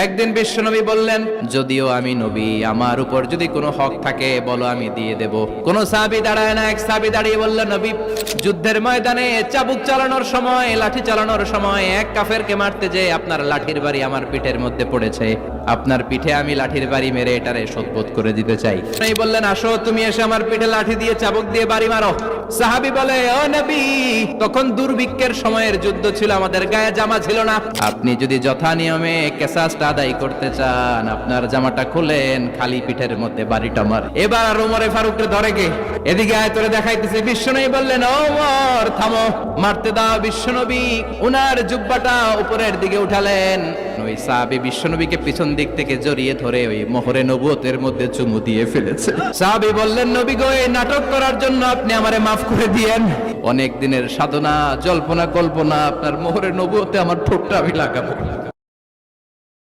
একদিন বিশ্বনবী বললেন, যদিও আমি নবী, আমার উপর যদি কোনো হক থাকে বলো, আমি দিয়ে দেব। কোন সাহাবী দাঁড়ায় না, এক সাহাবী দাঁড়িয়ে বলল, নবী, যুদ্ধের ময়দানে চাবুক চালানোর সময়, লাঠি চালানোর সময় এক কাফেরকে মারতে যে আপনার লাঠির বাড়ি আমার পিঠের মধ্যে পড়েছে, আপনার পিঠে আমি লাঠির বাড়ি মেরে এটারে শোধবোধ করে দিতে চাই। এই বললেন, আসো তুমি এসে আমার পিঠে লাঠি দিয়ে চাবুক দিয়ে বাড়ি মারো। সাহাবী বলে, ও নবী, তখন দুর্ভিক্ষের সময়ের যুদ্ধ ছিল, আমাদের গায়ে জামা ছিল না, আপনি যদি যথা নিয়মে কেসাসটা আদায় করতে চান, আপনার জামাটা খুলেন, খালি পিঠের মধ্যে বাড়িটা মার। এবার আর ওমরে ফারুককে ধরে কে, এদিকে আয় তোরে দেখাইতেছে। বিশ্বনবী বললেন, ওমর থামো, মারতে দাও। বিশ্বনবী উনার জুব্বাটা উপরের দিকে উঠালেন। ওই সাহাবী বিশ্বনবীকে পিছন দিক থেকে জড়িয়ে ধরে ওই মোহরে নবুয়তের মধ্যে চুমু দিয়ে ফেলেছে। সাহাবী বললেন, নবী গো, এই নাটক করার জন্য আপনি আমারে মাফ করে দিয়েন। অনেক দিনের সাধনা, জল্পনা কল্পনা, আপনার মোহরে নবুয়তে আমার ঠোঁটটা আমি লাগাবো।